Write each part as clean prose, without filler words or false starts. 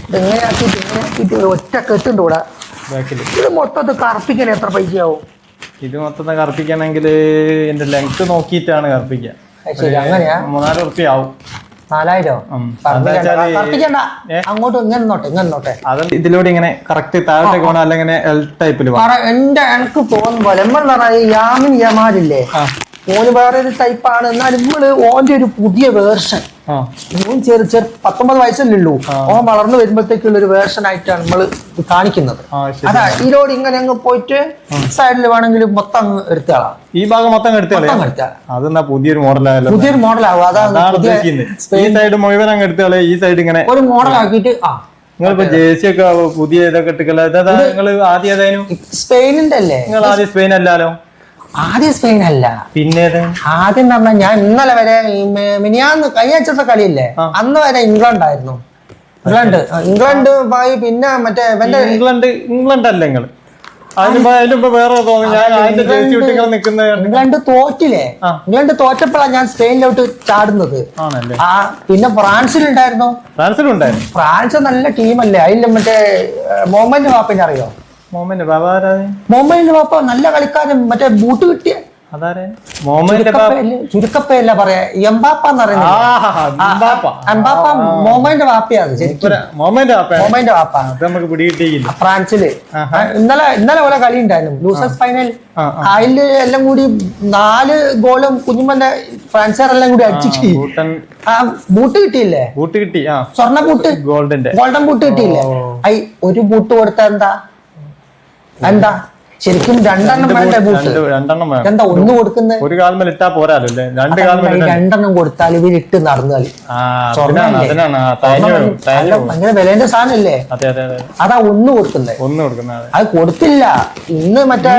ഇതെങ്ങനെ ആക്കിയിട്ട് ഒറ്റ കെട്ടുണ്ട് ഇവിടെ. ഇത് മൊത്തത്തിൽ കറുപ്പിക്കാൻ എത്ര പൈസയാവും? ഇത് മൊത്തം കറുപ്പിക്കണമെങ്കിൽ എന്റെ ലെങ്ത് നോക്കിയിട്ടാണ് കറുപ്പിക്കുക. അങ്ങനെയാ? 3-4 ഉറുപ്പ്യ ആവും. 4000? കറുപ്പിക്കണ്ട, അങ്ങോട്ട് ഇങ്ങോട്ടെ. അത് ഇതിലൂടെ ഇങ്ങനെ കറക്റ്റ് താഴോട്ടേക്ക് പോകണം, അല്ലെങ്കിൽ എൽ ടൈപ്പിൽ എനിക്ക് തോന്നുന്ന പോലെ നമ്മൾ പറഞ്ഞാൽ യാമിൻ യമാലില്ലേ, ഓന് വേറൊരു ടൈപ്പാണ്. എന്നാൽ നമ്മള് ഓന്റെ ഒരു പുതിയ വേർഷൻ, ഓൻ 19 വയസ്സല്ലേ ഉള്ളൂ, ഓൻ വളർന്നു വരുമ്പോഴത്തേക്കുള്ള ഒരു വേർഷൻ ആയിട്ടാണ് നമ്മള് കാണിക്കുന്നത്. അതാ ഇതിലോട് ഇങ്ങനെ അങ്ങ് പോയിട്ട് സൈഡിൽ വേണമെങ്കിൽ മൊത്തം അങ്ങ് എടുത്താളാം. ഈ ഭാഗം മൊത്തം എടുത്താളാം. അതെന്നാ പുതിയൊരു മോഡലായാലും പുതിയൊരു മോഡലാവും. അതാണ് ഈ സൈഡ് മുഴുവൻ അങ്ങ് എടുത്താളെ, ഈ സൈഡ് ഇങ്ങനെ ഒരു മോഡലാക്കിയിട്ട്. നിങ്ങളിപ്പോ ജേഴ്സി ഒക്കെ പുതിയ ഇതൊക്കെ ഇട്ടിക്കല്ലോ, നിങ്ങൾ ആദ്യം ഏതായാലും സ്പെയിനിന്റെ അല്ലേ? നിങ്ങൾ ആദ്യം സ്പെയിൻ അല്ലാലോ? ആദ്യം സ്പെയിൻ അല്ല, പിന്നെ ആദ്യം പറഞ്ഞാൽ ഞാൻ ഇന്നലെ വരെ മിനിയാന്ന് കഴിഞ്ഞ കളിയില്ലേ, അന്ന് വരെ ഇംഗ്ലണ്ട് ആയിരുന്നു. ഇംഗ്ലണ്ട് പോയി, പിന്നെ മറ്റേ ഇംഗ്ലണ്ട് അല്ല നിങ്ങൾ വേറെ ഇംഗ്ലണ്ട് തോറ്റില്ലേ? ഇംഗ്ലണ്ട് തോറ്റപ്പോഴാണ് ഞാൻ സ്പെയിനിലോട്ട് ചാടുന്നത്. പിന്നെ ഫ്രാൻസിലുണ്ടായിരുന്നു. ഫ്രാൻസ് നല്ല ടീമല്ലേ? അതിൽ മറ്റേ മുഹമ്മദ് വാപ്പിനെ അറിയോ? മുഹമ്മദ് വാപ്പ നല്ല കളിക്കാരൻ, മറ്റേ ബൂട്ട് കിട്ടിയ ചുരുക്കപ്പയല്ല പറയാ, എംബാപ്പന്ന് പറയുന്നത്. മുഹമ്മദിന്റെ വാപ്പയാണ് മുഹമ്മദിന്റെ വാപ്പ. ഫ്രാൻസില് ഇന്നലെ പോലെ കളി ഉണ്ടായിരുന്നു, ലൂസേഴ്സ് ഫൈനൽ. അതില് എല്ലാം കൂടി 4 ഗോളും കുഞ്ഞുമ്മന്റെ ഫ്രാൻസുകാരെല്ലാം കൂടി അടിച്ചിട്ട് ബൂട്ട് കിട്ടിയില്ലേ? സ്വർണ്ണ ബൂട്ട്, ഗോൾഡൻ ബൂട്ട് കിട്ടിയില്ലേ? ഒരു ബൂട്ട് കൊടുത്ത എന്താ ശരിക്കും 2 വേണ്ട ബൂട്ട്? എന്താ ഒന്ന് കൊടുക്കുന്നത്? ഒരു കാൽമേൽ ഇട്ടാ പോരാലോ, 2 കൊടുത്താൽ ഇവരിട്ട് നടന്നാൽ അങ്ങനെ വിലേന്റെ സാധനല്ലേ? അതാ ഒന്ന് കൊടുക്കുന്നത്. അത് കൊടുത്തില്ല. ഇന്ന് മറ്റേ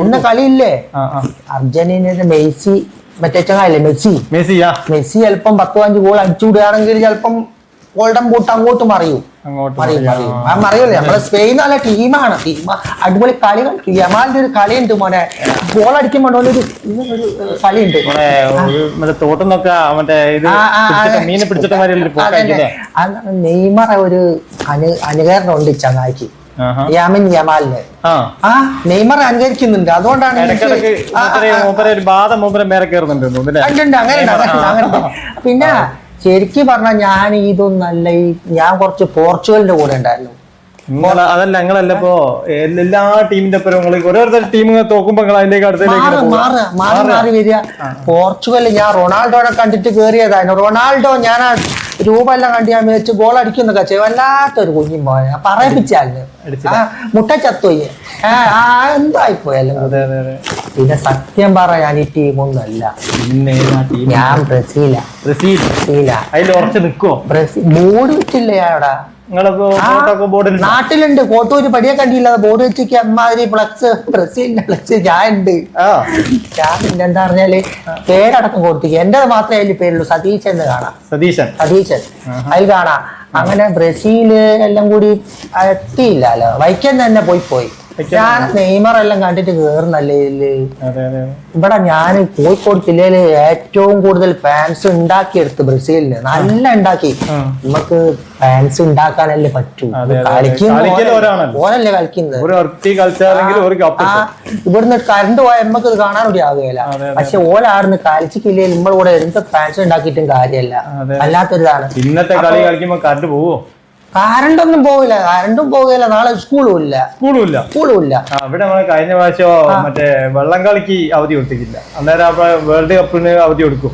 ഇന്ന് കളിയില്ലേ അർജന്റീനയുടെ മെസ്സി, മറ്റേ ചങ്ങായില്ലേ മെസ്സി ചിലപ്പം 10-15 ഗോൾ അടിച്ചുവിടുകയാണെങ്കിൽ ചിലപ്പം ഗോൾഡൻ ബൂട്ട് അങ്ങോട്ട് മറിയും. അറിയില്ലേ, നമ്മളെ സ്പെയിൻ നല്ല ടീമാണ്. അടിപൊളി കളി കളിക്കും. യമാലിന്റെ ഒരു കളിയുണ്ട് മോനെ, ഗോൾ അടിക്കുമ്പോൾ ഒരു കളിയുണ്ട്. നെയ്മർ ഒരു അനുകരണമുണ്ട് ചങ്ങായിക്ക്, യാമിൻ യമാലിന്. നെയ്മർ അനുകരിക്കുന്നുണ്ട്. അതുകൊണ്ടാണ് അങ്ങനെ. പിന്നെ ശരിക്കും പറഞ്ഞാൽ ഞാൻ ഇതൊന്നല്ല, ഞാൻ കുറച്ച് പോർച്ചുഗലിന്റെ കൂടെ ഉണ്ടായിരുന്നു. അതല്ല ഞങ്ങളല്ല ഇപ്പോ എല്ലാ ടീമിന്റെ ഓരോരുത്തർ ടീം തോക്കുമ്പോ മാറി വരിക. പോർച്ചുഗലിൽ ഞാൻ റൊണാൾഡോനെ കണ്ടിട്ട് കേറിയതായിരുന്നു. റൊണാൾഡോ ഞാൻ രൂപ എല്ലാം കണ്ട് ഞാൻ വെച്ച് ഗോൾ അടിക്കുന്നൊക്കെ ചെയ്യും. വല്ലാത്തൊരു കുഞ്ഞും പോയ പറയിപ്പിച്ചാല് മുട്ട ചത്തുപോയി, എന്തായിപ്പോയല്ലോ. പിന്നെ സത്യം പറ, ഞാൻ ഈ ടീമൊന്നുമല്ല, ഞാൻ ബ്രസീലാ. ബോർഡ് വെച്ചില്ലേ അവിടെ? നാട്ടിലുണ്ട്, കോട്ടൂര് പടിയെ കണ്ടില്ല, ബോർഡ് വെച്ചിട്ട് അമ്മാതിരി ഫ്ലക്സ്, ബ്രസീലിന്റെ ഫ്ലക്സ് ഞാൻ ഉണ്ട്. ഞാൻ പിന്നെ എന്താ പറഞ്ഞാല് പേരടക്കം കൊടുത്തിരിക്കുക. എന്റെ മാത്രമേ അതിൽ പേരുള്ളൂ, സതീശൻ എന്ന് കാണാം. സതീശൻ അതിൽ കാണാം. അങ്ങനെ ബ്രസീല് എല്ലാം കൂടി എത്തിയില്ലല്ലോ, വൈക്കം തന്നെ പോയി. ഞാൻ നെയ്മർ എല്ലാം കണ്ടിട്ട് കേറുന്നല്ലേ ഇതില്. ഇവിടെ ഞാൻ കോഴിക്കോട് ജില്ലയില് ഏറ്റവും കൂടുതൽ ഫാൻസ് ഉണ്ടാക്കിയെടുത്ത് ബ്രസീലിന് നല്ല ഉണ്ടാക്കി. നമുക്ക് ഫാൻസ് ഉണ്ടാക്കാനല്ലേ പറ്റൂ. ഓനല്ലേ കളിക്കുന്നത്. ഇവിടുന്ന് കറണ്ട് പോയാൽ നമുക്ക് ഇത് കാണാൻ കൂടി ആവുകയില്ല. പക്ഷെ ഓലാടുന്ന് കളിച്ചിട്ടില്ലേ നമ്മളിവിടെ എന്ത് ഫാൻസ് ഉണ്ടാക്കിയിട്ടും കാര്യമല്ല. അല്ലാത്തൊരിതാണ്. ഇന്നത്തെ കളി കളിക്കുമ്പോ കറണ്ട് പോവോ? കറണ്ടൊന്നും പോകില്ല. നാളെ സ്കൂളും ഇല്ല. ഇവിടെ കഴിഞ്ഞ പ്രാവശ്യം മറ്റേ വള്ളം കളിക്ക് അവധി കൊടുത്തിട്ടില്ല. അന്നേരം വേൾഡ് കപ്പിന് അവധി കൊടുക്കും.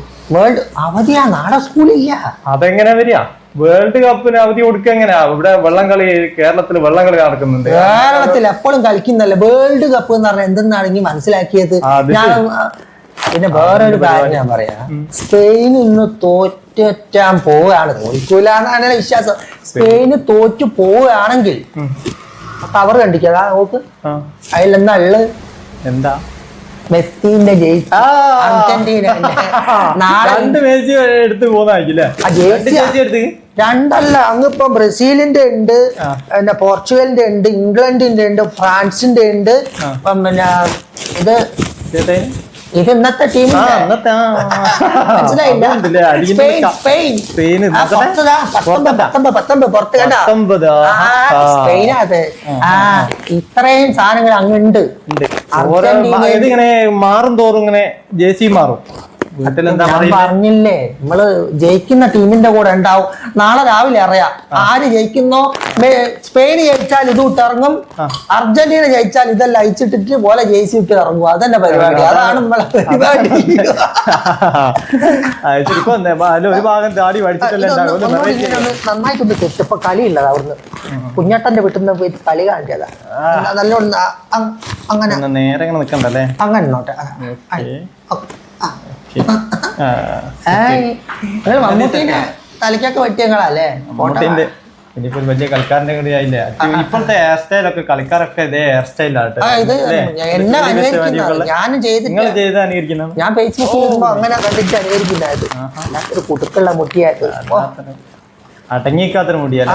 അവധിയാ? നാളെ സ്കൂളില്ല. അതെങ്ങനെ വരിക? വേൾഡ് കപ്പിന് അവധി കൊടുക്കുക എങ്ങനെയാ? ഇവിടെ വള്ളം കളി, കേരളത്തിൽ വള്ളം കളി നടക്കുന്നുണ്ട്. കേരളത്തിൽ എപ്പോഴും കളിക്കുന്നല്ലേ വേൾഡ് കപ്പ് എന്ന് പറഞ്ഞാൽ എന്തെന്നാണെങ്കിൽ മനസ്സിലാക്കിയത്. പിന്നെ വേറൊരു കാര്യം ഞാൻ പറയാം, സ്പെയിൻ ഇന്ന് തോറ്റാൻ പോവുകയാണ്, തോൽക്കൂലെന്നാണ് വിശ്വാസം. സ്പെയിന് തോറ്റു പോവുകയാണെങ്കിൽ കവർ കണ്ടിക്കാ നോക്ക്, അതിലെന്താ ഉള്ളത്? എന്താ? മെസ്സിന്റെ ജേഴ്സി. അർജന്റീന രണ്ടല്ല, അങ്ങിപ്പോ ബ്രസീലിന്റെ ഉണ്ട്, പിന്നെ പോർച്ചുഗലിന്റെ ഉണ്ട്, ഇംഗ്ലണ്ടിന്റെ ഉണ്ട്, ഫ്രാൻസിന്റെ ഉണ്ട്, പിന്നെ ഇത് ഇത് ഇന്നത്തെ ടീം മനസ്സിലായില്ല. സ്പെയിൻ പുറത്ത് കണ്ട സ്പെയിനത്. ഇത്രയും സാധനങ്ങൾ അങ്ങുണ്ട്. ഇതിങ്ങനെ മാറും തോറും ഇങ്ങനെ ജേഴ്സി മാറും. പറഞ്ഞില്ലേ നമ്മള് ജയിക്കുന്ന ടീമിന്റെ കൂടെ ഉണ്ടാവും. നാളെ രാവിലെ അറിയാം ആര് ജയിക്കുന്നോ. സ്പെയിൻ ജയിച്ചാൽ ഇത് ഇട്ടിറങ്ങും, അർജന്റീന ജയിച്ചാൽ ഇതെല്ലാം അയച്ചിട്ടിട്ട് പോലെ ജയിച്ച് ഇട്ട് ഇറങ്ങും. അതന്നെ പരിപാടി. അതാണ് നമ്മളെ പരിപാടി. ഒരു ഭാഗം താടി നന്നായിട്ടൊന്ന് തെറ്റിപ്പോ കളിയില്ലത്. അവിടുന്ന് കുഞ്ഞട്ടന്റെ വീട്ടിൽ നിന്ന് പോയിട്ട് കളി കാണിച്ചതാ. നല്ലോണം അങ്ങനെ നേരെ നിക്കണ്ടല്ലേ. അങ്ങനെ ഇന്നോട്ടെ. മമ്മൂട്ടിന്റെ തലയ്ക്കൊക്കെ പറ്റിയങ്ങളല്ലേ. ഇനിയിപ്പോ വലിയ കളിക്കാരന്റെ കൂടി ആയില്ലേ. ഇപ്പോഴത്തെ ഹെയർ സ്റ്റൈലൊക്കെ കളിക്കാരൊക്കെ ഇതേ ഹെയർ സ്റ്റൈലായിട്ട്. ഞാനും നിങ്ങൾ ചെയ്ത് അനുകരിക്കുന്നത്. ഞാൻ ഫേസ്ബുക്കിൽ അങ്ങനെ കണ്ടിട്ട് അനുകരിക്കുന്നതായത്. കുടുക്കുള്ള മുട്ടിയായിട്ട് അടങ്ങിക്കാത്തൊരു മുടിയല്ല.